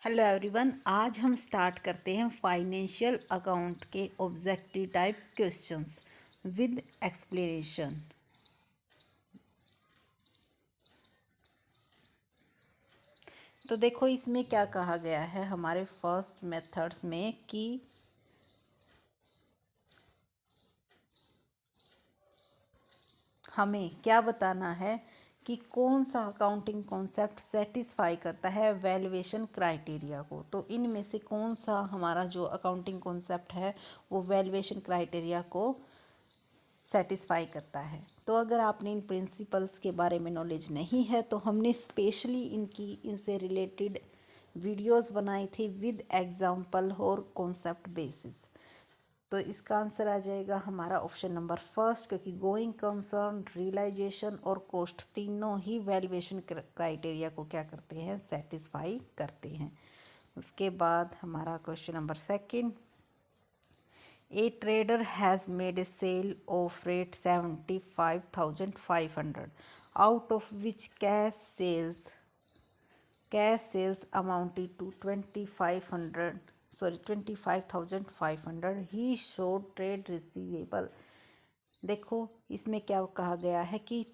Hello everyone, आज हम start करते हैं फाइनेंशियल अकाउंट के objective type questions with explanation. तो देखो इसमें क्या कहा गया है हमारे फर्स्ट मेथड्स में कि हमें क्या बताना है कि कौन सा अकाउंटिंग कॉन्सेप्ट सेटिस्फाई करता है वैल्यूएशन क्राइटेरिया को। तो इनमें से कौन सा हमारा जो अकाउंटिंग कॉन्सेप्ट है वो वैल्यूएशन क्राइटेरिया को सेटिस्फाई करता है। तो अगर आपने इन प्रिंसिपल्स के बारे में नॉलेज नहीं है तो हमने स्पेशली इनसे रिलेटेड वीडियोस बनाई थी विद एग्जांपल और कॉन्सेप्ट बेसिस। तो इसका आंसर आ जाएगा हमारा ऑप्शन नंबर फर्स्ट, क्योंकि गोइंग कंसर्न, रियलाइजेशन और कॉस्ट तीनों ही वैल्यूएशन क्राइटेरिया को क्या करते हैं, सेटिस्फाई करते हैं। उसके बाद हमारा question number second, A trader has made a sale of rate 75,500, out of which cash sales amounted to 25,500. He showed trade receivable. देखो इसमें क्या कहा गया है कि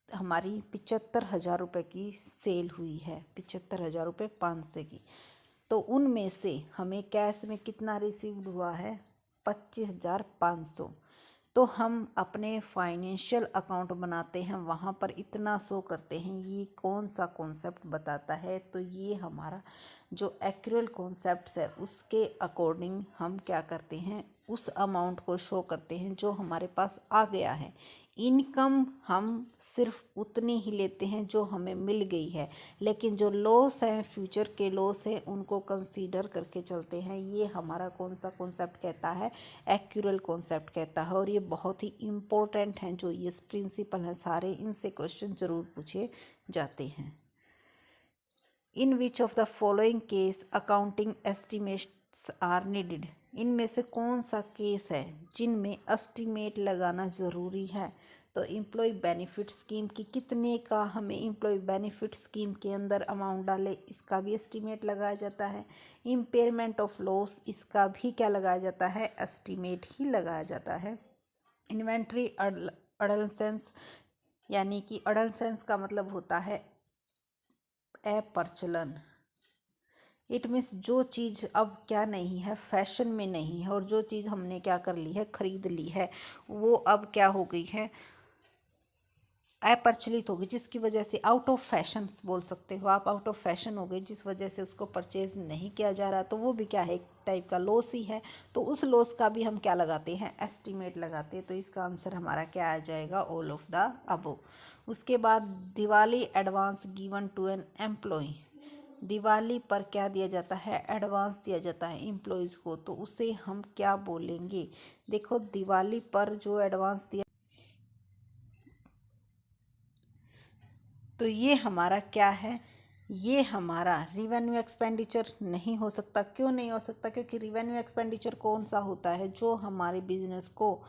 हमारी 75,000 रुपये की सेल हुई है, 75,000 रुपये 500 की। तो उनमें से हमें कैश में कितना रिसीव्ड हुआ है, 25,500। तो हम अपने फाइनेंशियल अकाउंट बनाते हैं, वहाँ पर इतना शो करते हैं। ये कौन सा कॉन्सेप्ट बताता है, तो ये हमारा जो एक्चुअल कॉन्सेप्ट्स है उसके अकॉर्डिंग हम क्या करते हैं, उस अमाउंट को शो करते हैं जो हमारे पास आ गया है। इनकम हम सिर्फ उतनी ही लेते हैं जो हमें मिल गई है, लेकिन जो लॉस है, फ्यूचर के लॉस है, उनको कंसीडर करके चलते हैं। ये हमारा कौन सा कॉन्सेप्ट कहता है, एक्चुअल कॉन्सेप्ट कहता है। और ये बहुत ही इम्पोर्टेंट हैं जो ये प्रिंसिपल हैं सारे, इनसे क्वेश्चन ज़रूर पूछे जाते हैं। In which of the following case accounting estimates are needed, इनमें से कौन सा केस है जिनमें एस्टिमेट लगाना ज़रूरी है। तो एम्प्लॉय बेनिफिट स्कीम की कितने का हमें एम्प्लॉय बेनिफिट स्कीम के अंदर अमाउंट डाले, इसका भी एस्टिमेट लगाया जाता है। इम्पेयरमेंट ऑफ लॉस, इसका भी क्या लगाया जाता है, एस्टिमेट ही लगाया जाता है। इन्वेंट्री अडल्सेंस, यानी कि अडल्सेंस का मतलब होता है अप्रचलन। इट मीन्स जो चीज़ अब क्या नहीं है, फैशन में नहीं है, और जो चीज़ हमने क्या कर ली है, खरीद ली है, वो अब क्या हो गई है, अप्रचलित हो गई, जिसकी वजह से आउट ऑफ फैशन बोल सकते हो आप, आउट ऑफ फैशन हो गई, जिस वजह से उसको परचेज नहीं किया जा रहा। तो वो भी क्या है, एक टाइप का लॉस ही है। तो उस लॉस का भी हम क्या लगाते हैं, एस्टिमेट लगाते हैं। तो इसका आंसर हमारा क्या आ जाएगा, ऑल ऑफ द अबव। उसके बाद Diwali advance given to an employee, Diwali पर क्या दिया जाता है, एडवांस दिया जाता है एम्प्लॉयज़ को। तो उसे हम क्या बोलेंगे, देखो दिवाली पर जो एडवांस दिया, तो ये हमारा क्या है, ये हमारा रिवेन्यू एक्सपेंडिचर नहीं हो सकता। क्यों नहीं हो सकता, क्योंकि रिवेन्यू एक्सपेंडिचर कौन सा होता है, जो हमारे बिजनेस को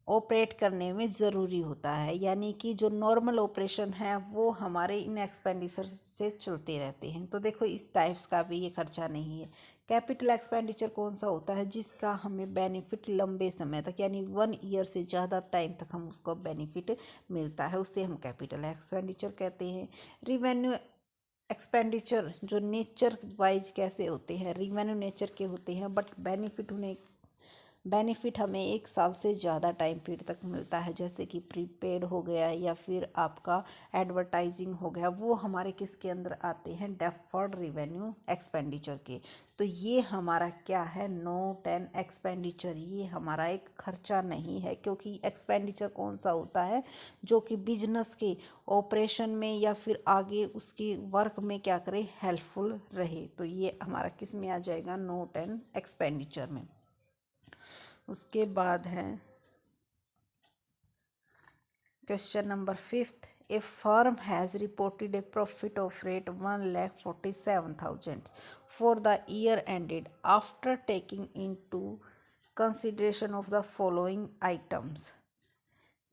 ऑपरेट करने में ज़रूरी होता है। यानी कि जो नॉर्मल ऑपरेशन है वो हमारे इन एक्सपेंडिचर से चलते रहते हैं। तो देखो इस टाइप्स का भी ये खर्चा नहीं है। कैपिटल एक्सपेंडिचर कौन सा होता है, जिसका हमें बेनिफिट लंबे समय तक, यानी 1 ईयर से ज़्यादा टाइम तक हम उसको बेनिफिट मिलता है, उसे हम कैपिटल एक्सपेंडिचर कहते हैं। रिवेन्यू एक्सपेंडिचर जो नेचर वाइज कैसे होते हैं, रिवेन्यू नेचर के होते हैं, बट बेनिफिट हमें 1 साल से ज़्यादा टाइम पीरियड तक मिलता है, जैसे कि प्रीपेड हो गया या फिर आपका एडवर्टाइजिंग हो गया, वो हमारे किसके अंदर आते हैं, डेफर्ड रिवेन्यू एक्सपेंडिचर के। तो ये हमारा क्या है, नॉट एन एक्सपेंडिचर, ये हमारा एक खर्चा नहीं है, क्योंकि एक्सपेंडिचर कौन सा होता है, जो कि बिजनेस के ऑपरेशन में या फिर आगे उसकी वर्क में क्या करे, हेल्पफुल रहे। तो ये हमारा किस में आ जाएगा, नॉट एन एक्सपेंडिचर में। उसके बाद है question number fifth, a firm has reported a profit of rate 1,47,000 for the year ended after taking into consideration of the following items,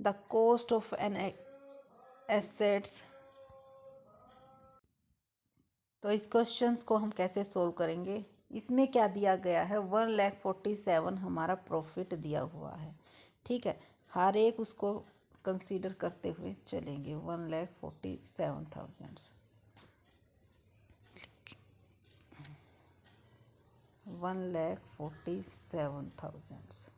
the cost of an assets. तो इस questions को हम कैसे solve करेंगे? इसमें क्या दिया गया है, 1,47,000 हमारा प्रॉफिट दिया हुआ है। ठीक है, हर एक उसको कंसीडर करते हुए चलेंगे। 1,47,000 1,47,000।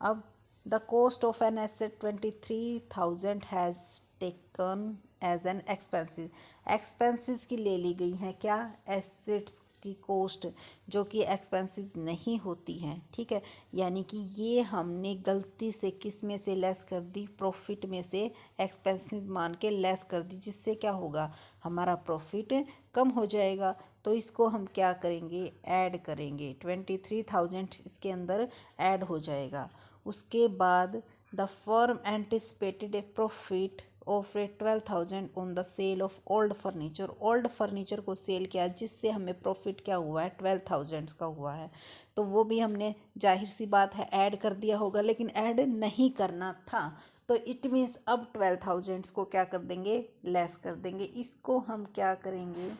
अब the cost of an asset 23,000 has taken as an expenses. Expenses की ले ली गई हैं क्या, एसेट्स की कॉस्ट, जो कि एक्सपेंसिस नहीं होती हैं। ठीक है, यानी कि ये हमने गलती से किस में से लेस कर दी, प्रॉफिट में से एक्सपेंसिस मान के लेस कर दी, जिससे क्या होगा, हमारा प्रॉफिट कम हो जाएगा। तो इसको हम क्या करेंगे, ऐड करेंगे। 23,000 इसके अंदर ऐड हो जाएगा। उसके बाद the firm anticipated a profit of 12,000 on the sale of old furniture. Old furniture को सेल किया, जिससे हमें प्रॉफिट क्या हुआ है, 12,000 का हुआ है। तो वो भी हमने जाहिर सी बात है ऐड कर दिया होगा, लेकिन ऐड नहीं करना था। तो इट मीन्स अब 12,000 को क्या कर देंगे, लेस कर देंगे। इसको हम क्या करेंगे,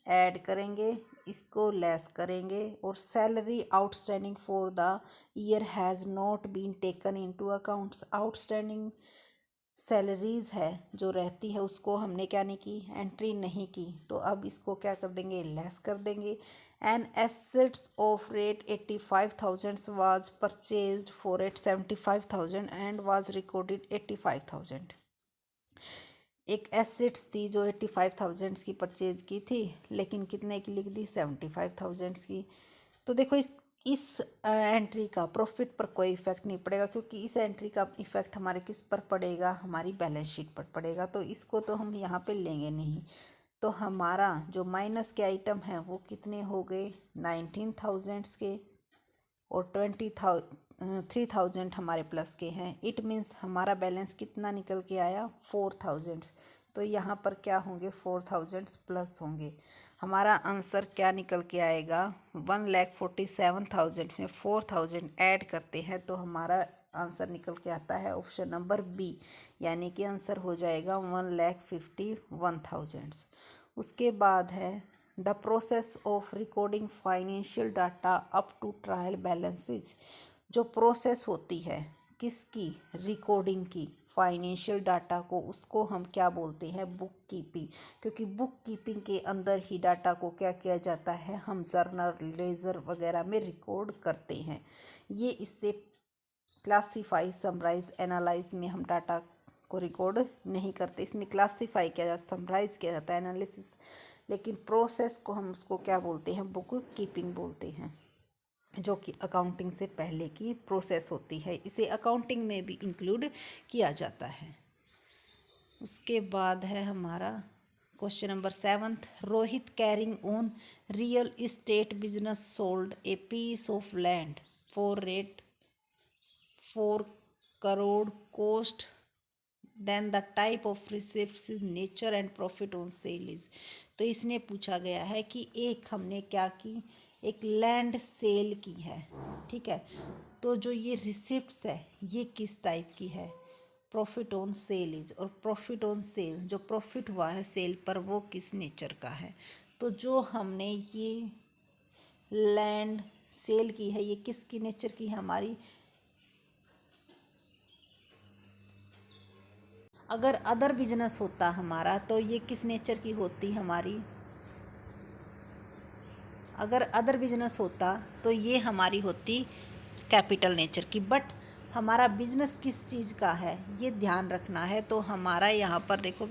ऐड करेंगे, इसको लेस करेंगे। और salary outstanding for the year has not been taken into accounts. Outstanding salaries है जो रहती है, उसको हमने क्या नहीं की, एंट्री नहीं की। तो अब इसको क्या कर देंगे, लेस कर देंगे। An assets of rate 85,000 was purchased for at 75,000 and was recorded 85,000। एक एसेट्स थी जो 85,000 की परचेज की थी, लेकिन कितने की लिख दी, 75,000 की। तो देखो इस एंट्री का प्रॉफिट पर कोई इफेक्ट नहीं पड़ेगा, क्योंकि इस एंट्री का इफेक्ट हमारे किस पर पड़ेगा, हमारी बैलेंस शीट पर पड़ेगा। तो इसको तो हम यहाँ पे लेंगे नहीं। तो हमारा जो माइनस के आइटम हैं वो कितने हो गए, 19,000 के, और 3,000 हमारे प्लस के हैं। इट मीन्स हमारा बैलेंस कितना निकल के आया, 4,000। तो यहाँ पर क्या होंगे, 4,000 प्लस होंगे। हमारा आंसर क्या निकल के आएगा, 1,47,000 में 4,000 ऐड करते हैं तो हमारा आंसर निकल के आता है ऑप्शन नंबर बी, यानी कि आंसर हो जाएगा 1,51,000। उसके बाद है the process of recording financial data up to trial balances. जो प्रोसेस होती है किसकी, रिकॉर्डिंग की, फाइनेंशियल डाटा को, उसको हम क्या बोलते हैं, बुक कीपिंग। क्योंकि बुक कीपिंग के अंदर ही डाटा को क्या किया जाता है, हम जर्नल, लेजर वगैरह में रिकॉर्ड करते हैं। ये इससे क्लासीफाई, समराइज, एनालाइज में हम डाटा को रिकॉर्ड नहीं करते। इसमें क्लासीफाई किया जाता है, समराइज किया जाता है, एनालिसिस, लेकिन प्रोसेस को हम उसको क्या बोलते हैं, बुक कीपिंग बोलते हैं, जो कि अकाउंटिंग से पहले की प्रोसेस होती है। इसे अकाउंटिंग में भी इंक्लूड किया जाता है। उसके बाद है हमारा question number 7। Rohit carrying on real estate business sold a piece of land for rate 4 crore cost, then the type of receipts is nature and profit on sale is. तो इसने पूछा गया है कि एक हमने क्या की, एक लैंड सेल की है। ठीक है, तो जो ये रिसिप्ट्स है ये किस टाइप की है, प्रॉफिट ऑन सेल इज। और प्रॉफिट ऑन सेल, जो प्रॉफिट हुआ है सेल पर, वो किस नेचर का है। तो जो हमने ये लैंड सेल की है, ये किसकी नेचर की है हमारी, अगर अदर बिजनेस होता हमारा तो ये किस नेचर की होती हमारी, अगर अदर बिजनेस होता तो ये हमारी होती कैपिटल नेचर की। बट हमारा बिजनेस किस चीज़ का है ये ध्यान रखना है। तो हमारा यहाँ पर देखो,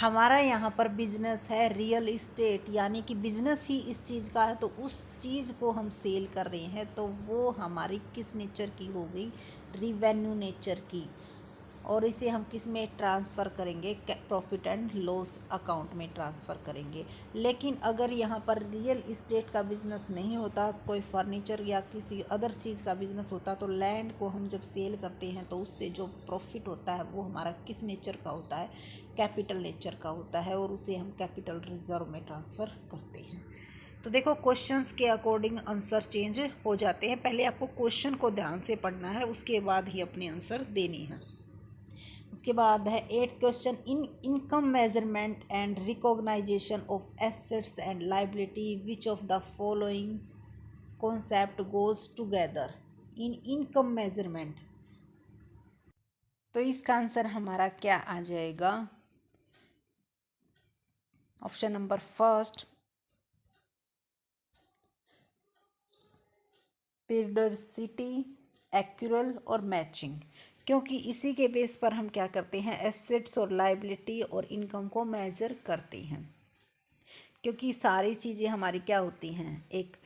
हमारा यहाँ पर बिजनेस है रियल इस्टेट, यानी कि बिजनेस ही इस चीज़ का है, तो उस चीज़ को हम सेल कर रहे हैं, तो वो हमारी किस नेचर की हो गई, रिवेन्यू नेचर की। और इसे हम किस में ट्रांसफ़र करेंगे, प्रॉफिट एंड लॉस अकाउंट में ट्रांसफ़र करेंगे। लेकिन अगर यहाँ पर रियल इस्टेट का बिजनेस नहीं होता, कोई फर्नीचर या किसी अदर चीज़ का बिजनेस होता, तो लैंड को हम जब सेल करते हैं तो उससे जो प्रॉफिट होता है वो हमारा किस नेचर का होता है, कैपिटल नेचर का होता है, और उसे हम कैपिटल रिजर्व में ट्रांसफ़र करते हैं। तो देखो क्वेश्चंस के अकॉर्डिंग आंसर चेंज हो जाते हैं। पहले आपको क्वेश्चन को ध्यान से पढ़ना है, उसके बाद ही अपने आंसर देनी है। उसके बाद है 8th question, in income measurement and recognization of assets and liability which of the following concept goes together in income measurement. तो इसका आंसर हमारा क्या आ जाएगा? Option number first, periodicity, accrual और मैचिंग। क्योंकि इसी के बेस पर हम क्या करते हैं, एसेट्स और लाइबिलिटी और इनकम को मेजर करते हैं। क्योंकि सारी चीज़ें हमारी क्या होती हैं, एक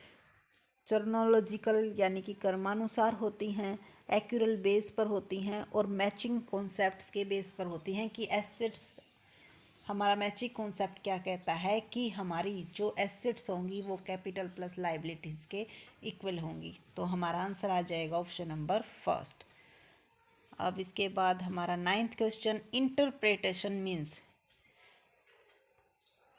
चरोनोलॉजिकल यानी कि कर्मानुसार होती हैं, एक्यूरल बेस पर होती हैं और मैचिंग कॉन्सेप्ट्स के बेस पर होती हैं। कि एसेट्स, हमारा मैचिंग कॉन्सेप्ट क्या कहता है कि हमारी जो एसेट्स होंगी वो कैपिटल प्लस लाइबिलिटीज़ के इक्वल होंगी। तो हमारा आंसर आ जाएगा ऑप्शन नंबर फर्स्ट। अब इसके बाद हमारा 9th क्वेश्चन, इंटरप्रिटेशन मीन्स।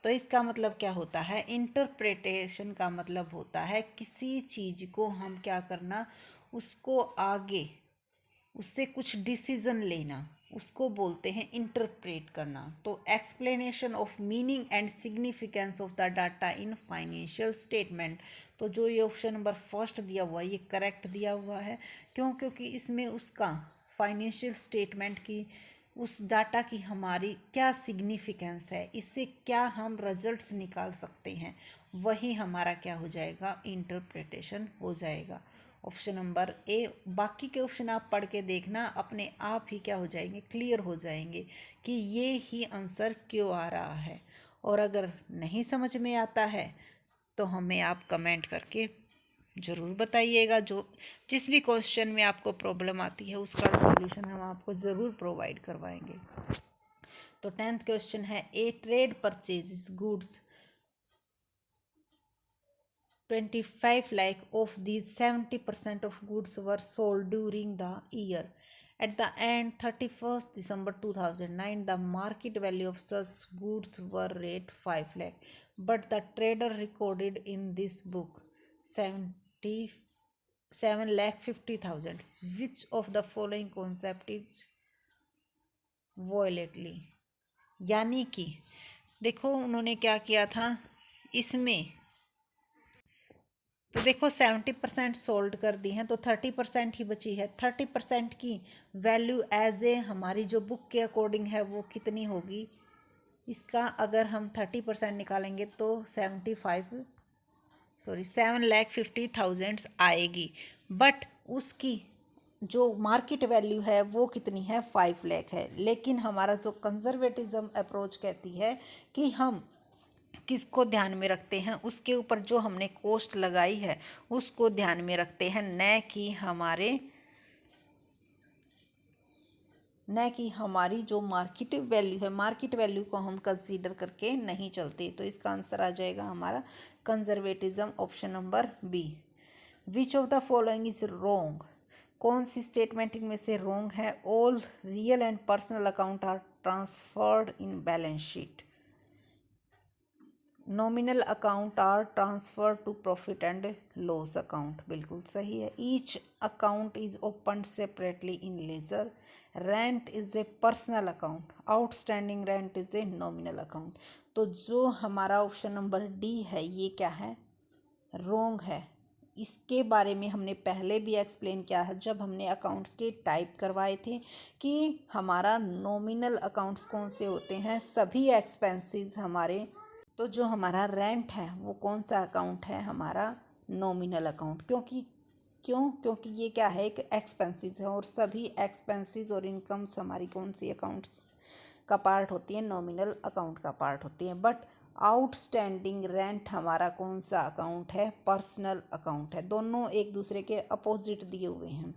तो इसका मतलब क्या होता है? इंटरप्रिटेशन का मतलब होता है किसी चीज़ को हम क्या करना, उसको आगे उससे कुछ डिसीजन लेना, उसको बोलते हैं इंटरप्रेट करना। तो explanation of meaning and significance of the data in financial statement. तो जो ये ऑप्शन नंबर फर्स्ट दिया हुआ है ये करेक्ट दिया हुआ है। क्यों? क्योंकि इसमें उसका फाइनेंशियल स्टेटमेंट की, उस डाटा की हमारी क्या सिग्निफिकेंस है, इससे क्या हम रिजल्ट्स निकाल सकते हैं, वही हमारा क्या हो जाएगा, इंटरप्रिटेशन हो जाएगा। Option number A. बाकी के ऑप्शन आप पढ़ के देखना, अपने आप ही क्या हो जाएंगे, क्लियर हो जाएंगे कि ये ही आंसर क्यों आ रहा है। और अगर नहीं समझ में आता है तो हमें आप कमेंट करके ज़रूर बताइएगा। जो जिस भी क्वेश्चन में आपको प्रॉब्लम आती है उसका सॉल्यूशन हम आपको ज़रूर प्रोवाइड करवाएंगे। तो 10th क्वेश्चन है, ए trade purchases goods 25 lakh of these 70% of goods were sold during the year. At the end 31st December 2009, the market value of such goods were at 5 lakh. But the trader recorded in this book 77 lakh 50,000. Which of the following concept is violately? यानी कि देखो उन्होंने क्या किया था इसमें, तो देखो 70% सोल्ड कर दी हैं तो 30% ही बची है। 30% की वैल्यू एज ए हमारी जो बुक के अकॉर्डिंग है वो कितनी होगी, इसका अगर हम 30% निकालेंगे तो 7,50,000 आएगी। बट उसकी जो मार्केट वैल्यू है वो कितनी है, 5 लाख है। लेकिन हमारा जो कंजर्वेटिज्म अप्रोच कहती है कि हम किसको ध्यान में रखते हैं, उसके ऊपर जो हमने कॉस्ट लगाई है उसको ध्यान में रखते हैं, न कि हमारी जो मार्केट वैल्यू है, मार्केट वैल्यू को हम कंसीडर करके नहीं चलते। तो इसका आंसर आ जाएगा हमारा conservatism, option number B. Which of the following is wrong. कौन सी स्टेटमेंट इनमें से रोंग है? All real and personal account are transferred in balance sheet. Nominal account are transfer to profit and loss account, बिल्कुल सही है। Each account is open separately in ledger. Rent is a personal account. Outstanding rent is a nominal account. तो जो हमारा option number D है ये क्या है, रोंग है। इसके बारे में हमने पहले भी एक्सप्लेन किया है जब हमने अकाउंट्स के टाइप करवाए थे कि हमारा नॉमिनल अकाउंट्स कौन से होते हैं, सभी एक्सपेंसेस हमारे। तो जो हमारा रेंट है वो कौन सा अकाउंट है, हमारा नॉमिनल अकाउंट। क्योंकि ये क्या है, एक एक्सपेंसेस है और सभी एक्सपेंसेस और इनकम्स हमारी कौन सी अकाउंट्स का पार्ट होती है, नॉमिनल अकाउंट का पार्ट होती है। बट आउटस्टैंडिंग रेंट हमारा कौन सा अकाउंट है, पर्सनल अकाउंट है। दोनों एक दूसरे के अपोजिट दिए हुए हैं,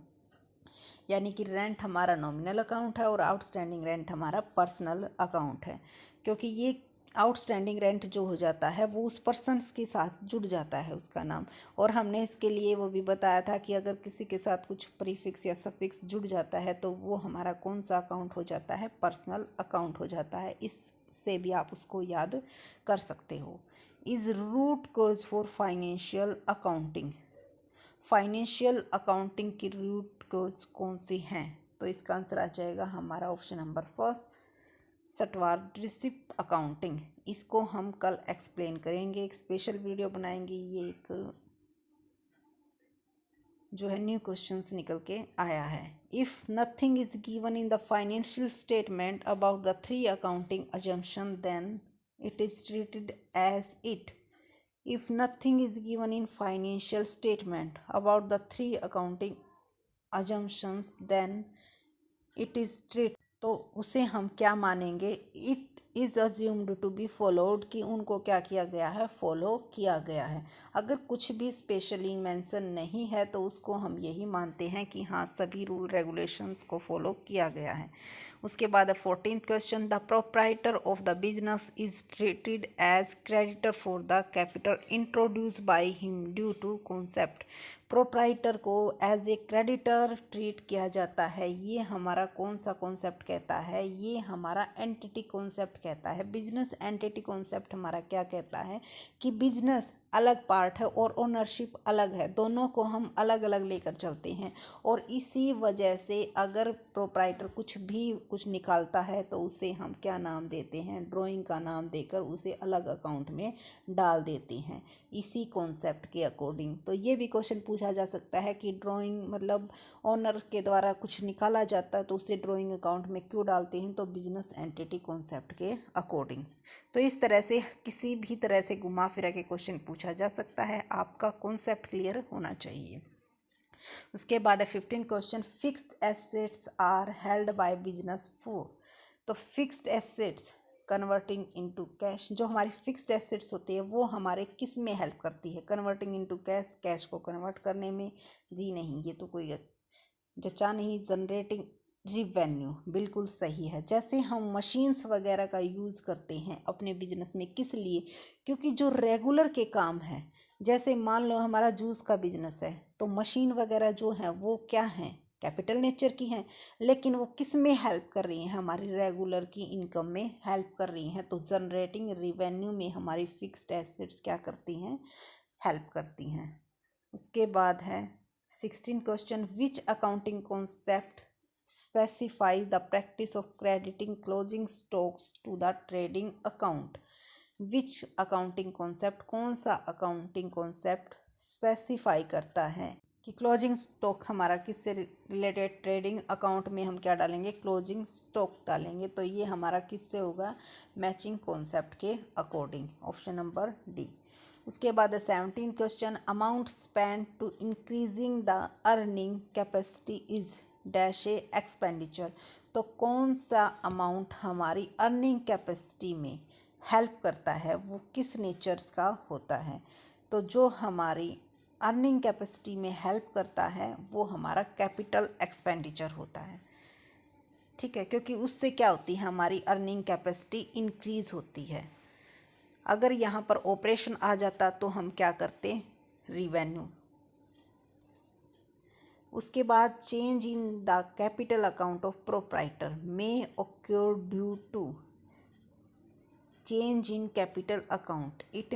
यानी कि रेंट हमारा नॉमिनल अकाउंट है और आउटस्टैंडिंग रेंट हमारा पर्सनल अकाउंट है। क्योंकि ये आउटस्टैंडिंग रेंट जो हो जाता है वो उस पर्सनस के साथ जुड़ जाता है उसका नाम। और हमने इसके लिए वो भी बताया था कि अगर किसी के साथ कुछ प्रीफिक्स या सफिक्स जुड़ जाता है तो वो हमारा कौन सा अकाउंट हो जाता है, पर्सनल अकाउंट हो जाता है। इससे भी आप उसको याद कर सकते हो। Is root cause for financial accounting. Financial accounting की रूट कोज कौन सी हैं? तो इसका आंसर आ जाएगा हमारा option number first, stewardship accounting. इसको हम कल एक्सप्लेन करेंगे, एक स्पेशल वीडियो बनाएंगे। ये एक जो है न्यू क्वेश्चंस निकल के आया है। If nothing is given in the financial statement about the 3 accounting assumption then it is treated as it. If nothing is given in financial statement about the 3 accounting assumptions then it is treated, तो उसे हम क्या मानेंगे? It is assumed to be followed, कि उनको क्या किया गया है? फॉलो किया गया है। अगर कुछ भी स्पेशली मेंशन नहीं है तो उसको हम यही मानते हैं कि हाँ सभी रूल रेगुलेशंस को फॉलो किया गया है। उसके बाद 14th question, the proprietor of the business is treated as creditor for the capital introduce by him due to concept. Proprietor को एज ए क्रेडिटर ट्रीट किया जाता है, ये हमारा कौन सा कॉन्सेप्ट कहता है? ये हमारा एंटिटी कॉन्सेप्ट कहता है। बिजनेस एंटिटी कॉन्सेप्ट हमारा क्या कहता है कि बिजनेस अलग पार्ट है और ओनरशिप अलग है, दोनों को हम अलग अलग लेकर चलते हैं। और इसी वजह से अगर प्रोप्राइटर कुछ निकालता है तो उसे हम क्या नाम देते हैं? ड्राइंग का नाम देकर उसे अलग अकाउंट में डाल देते हैं, इसी कॉन्सेप्ट के अकॉर्डिंग। तो ये भी क्वेश्चन पूछा जा सकता है कि ड्राइंग मतलब ओनर के द्वारा कुछ निकाला जाता है तो उसे ड्राइंग अकाउंट में क्यों डालते हैं? तो बिजनेस एंटिटी कॉन्सेप्ट के अकॉर्डिंग। तो इस तरह से किसी भी तरह से घुमा फिरा के क्वेश्चन पूछा जा सकता है, आपका कॉन्सेप्ट क्लियर होना चाहिए। उसके बाद है 15 question, fixed assets are held by business for. तो fixed assets converting into cash, जो हमारी फिक्स्ड एसेट्स होती है वो हमारे किस में हेल्प करती है? कन्वर्टिंग इनटू कैश, कैश को कन्वर्ट करने में। जी नहीं, ये तो कोई जचा नहीं। जनरेटिंग रिवेन्यू, बिल्कुल सही है। जैसे हम मशीन्स वगैरह का यूज़ करते हैं अपने बिजनेस में, किस लिए? क्योंकि जो रेगुलर के काम है, जैसे मान लो हमारा जूस का बिजनेस है तो मशीन वगैरह जो है वो क्या हैं? कैपिटल नेचर की हैं, लेकिन वो किस में हेल्प कर रही हैं? हमारी रेगुलर की इनकम में हेल्प कर रही हैं। तो जनरेटिंग रिवेन्यू में हमारी फिक्स्ड एसेट्स क्या करती हैं? हेल्प करती हैं। उसके बाद है 16 question, which accounting concept specify the practice of crediting closing stocks to the trading account. Which accounting concept, कौन सा अकाउंटिंग कॉन्सेप्ट स्पेसिफाई करता है कि क्लोजिंग स्टॉक हमारा किससे रिलेटेड? ट्रेडिंग अकाउंट में हम क्या डालेंगे? क्लोजिंग स्टॉक डालेंगे। तो ये हमारा किससे होगा? मैचिंग कॉन्सेप्ट के अकॉर्डिंग, ऑप्शन नंबर डी। उसके बाद 17 question, amount spend to increasing the earning capacity is dash a expenditure. तो कौन सा अमाउंट हमारी अर्निंग कैपेसिटी में हेल्प करता है, वो किस नेचर्स का होता है? तो जो हमारी अर्निंग कैपेसिटी में हेल्प करता है वो हमारा कैपिटल एक्सपेंडिचर होता है। ठीक है, क्योंकि उससे क्या होती है? हमारी अर्निंग कैपेसिटी इंक्रीज होती है। अगर यहाँ पर ऑपरेशन आ जाता तो हम क्या करते? रिवेन्यू। उसके बाद change in the capital account of proprietor may occur due to change in capital account. It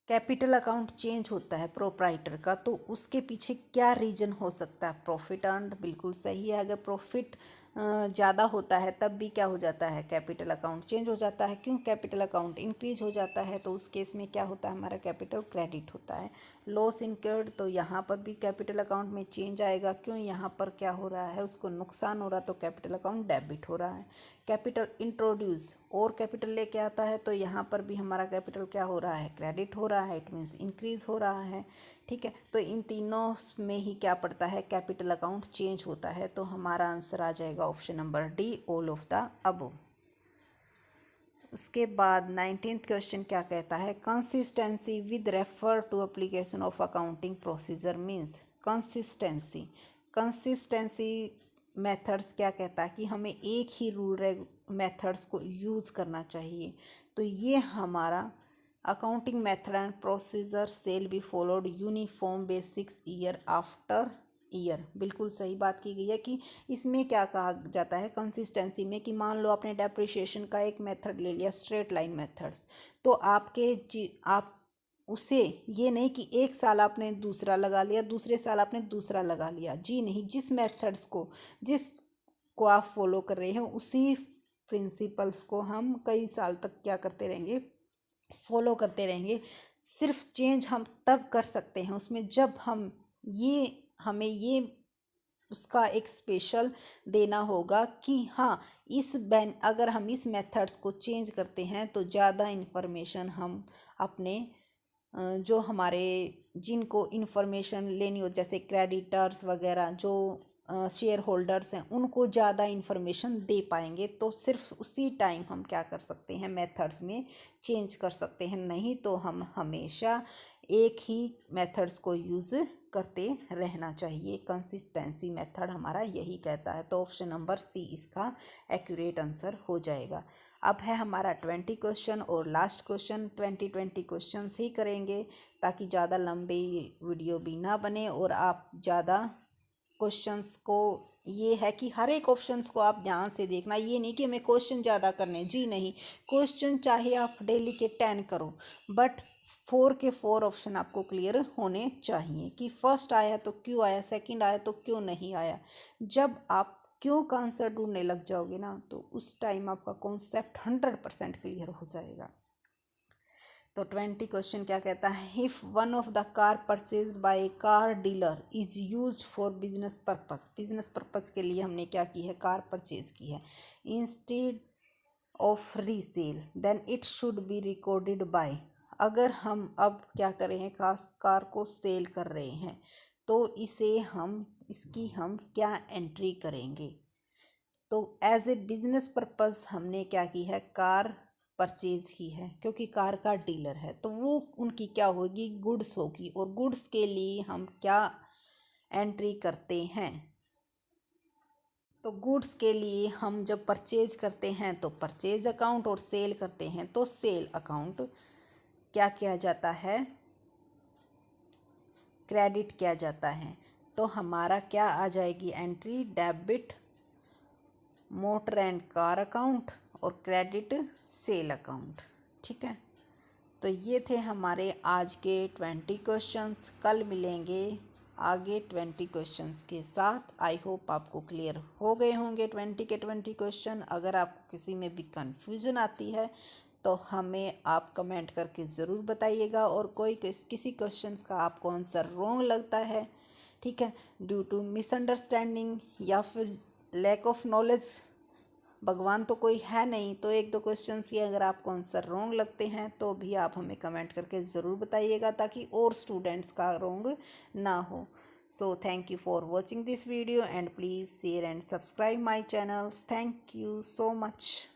capital account change होता है प्रोप्राइटर का, तो उसके पीछे क्या रीज़न हो सकता है? प्रॉफिट अर्न, बिल्कुल सही है। अगर प्रॉफिट ज़्यादा होता है तब भी क्या हो जाता है? कैपिटल अकाउंट चेंज हो जाता है। क्यों? कैपिटल अकाउंट इंक्रीज हो जाता है तो उस केस में क्या होता है? हमारा कैपिटल क्रेडिट होता है। लॉस इनकर्ड, तो यहाँ पर भी कैपिटल अकाउंट में चेंज आएगा। क्यों? यहाँ पर क्या हो रहा है? उसको नुकसान हो रहा है तो कैपिटल अकाउंट डेबिट हो रहा है। कैपिटल इंट्रोड्यूस और कैपिटल लेके आता है तो यहाँ पर भी हमारा कैपिटल क्या हो रहा है? क्रेडिट हो रहा है, इट मीन्स इंक्रीज हो रहा है। ठीक है, तो इन तीनों में ही क्या पड़ता है? कैपिटल अकाउंट चेंज होता है। तो हमारा आंसर आ जाएगा option number D, all of the above. उसके बाद 19th क्वेश्चन क्या कहता है? Consistency with refer to application of accounting procedure means. Consistency methods क्या कहता है कि हमें एक ही रूल मेथड्स को यूज़ करना चाहिए। तो ये हमारा accounting method and procedure shall be followed uniform basics year after year. बिल्कुल सही बात की गई है कि इसमें क्या कहा जाता है कंसिस्टेंसी में, कि मान लो आपने डेप्रिसिएशन का एक मेथड ले लिया, स्ट्रेट लाइन मेथड्स, तो आप उसे ये नहीं कि एक साल आपने दूसरा लगा लिया, दूसरे साल आपने दूसरा लगा लिया, जी नहीं। जिस को आप फॉलो कर रहे हैं उसी प्रिंसिपल्स को हम कई साल तक क्या करते रहेंगे, फॉलो करते रहेंगे। सिर्फ चेंज हम तब कर सकते हैं उसमें जब हमें ये उसका एक स्पेशल देना होगा कि हाँ, अगर हम इस मेथड्स को चेंज करते हैं तो ज़्यादा इन्फॉर्मेशन हम अपने जो हमारे जिनको इन्फॉर्मेशन लेनी हो, जैसे क्रेडिटर्स वगैरह, जो शेयर होल्डर्स हैं, उनको ज़्यादा इन्फॉर्मेशन दे पाएंगे। तो सिर्फ उसी टाइम हम क्या कर सकते हैं, मेथड्स में चेंज कर सकते हैं, नहीं तो हम हमेशा एक ही मेथड्स को यूज़ करते रहना चाहिए। कंसिस्टेंसी मेथड हमारा यही कहता है। तो ऑप्शन नंबर सी इसका एक्यूरेट आंसर हो जाएगा। अब है हमारा 20 क्वेश्चन और लास्ट क्वेश्चन। 20 क्वेश्चन ही करेंगे ताकि ज़्यादा लंबी वीडियो भी ना बने और आप ज़्यादा क्वेश्चंस को, ये है कि हर एक ऑप्शंस को आप ध्यान से देखना। ये नहीं कि हमें क्वेश्चन ज़्यादा करने, जी नहीं। क्वेश्चन चाहे आप डेली के 10 करो, बट 4 के 4 ऑप्शन आपको क्लियर होने चाहिए कि फर्स्ट आया तो क्यों आया, सेकंड आया तो क्यों नहीं आया। जब आप क्यों का आंसर ढूंढने लग जाओगे ना, तो उस टाइम आपका कॉन्सेप्ट 100% क्लियर हो जाएगा। तो 20 क्वेश्चन क्या कहता है, if one of the car purchased bye A car dealer is used for business purpose. Business purpose के लिए हमने क्या की है, कार परचेज की है, instead of resale, then it should be recorded by. अगर हम अब क्या कर रहे हैं, कार को सेल कर रहे हैं, तो इसकी हम क्या एंट्री करेंगे। तो एज ए बिजनेस पर्पस हमने क्या की है, कार परचेज की है, क्योंकि कार का डीलर है तो वो उनकी क्या होगी, गुड्स होगी। और गुड्स के लिए हम क्या एंट्री करते हैं, तो गुड्स के लिए हम जब परचेज करते हैं तो परचेज अकाउंट, और सेल करते हैं तो सेल अकाउंट क्या किया जाता है, क्रेडिट किया जाता है। तो हमारा क्या आ जाएगी entry, debit motor and car account और क्रेडिट सेल अकाउंट। ठीक है, तो ये थे हमारे आज के 20 क्वेश्चंस। कल मिलेंगे आगे 20 क्वेश्चंस के साथ। आई होप आपको क्लियर हो गए होंगे 20 के 20 क्वेश्चन। अगर आपको किसी में भी कंफ्यूजन आती है तो हमें आप कमेंट करके ज़रूर बताइएगा, और किसी क्वेश्चंस का आपको आंसर रॉन्ग लगता है, ठीक है, ड्यू टू मिसअंडरस्टैंडिंग या फिर लैक ऑफ नॉलेज, भगवान तो कोई है नहीं, तो एक दो क्वेश्चन की अगर आपको आंसर रॉन्ग लगते हैं तो भी आप हमें कमेंट करके ज़रूर बताइएगा, ताकि और स्टूडेंट्स का रॉन्ग ना हो। So thank you for watching this video and please share and subscribe my channels. Thank you so much.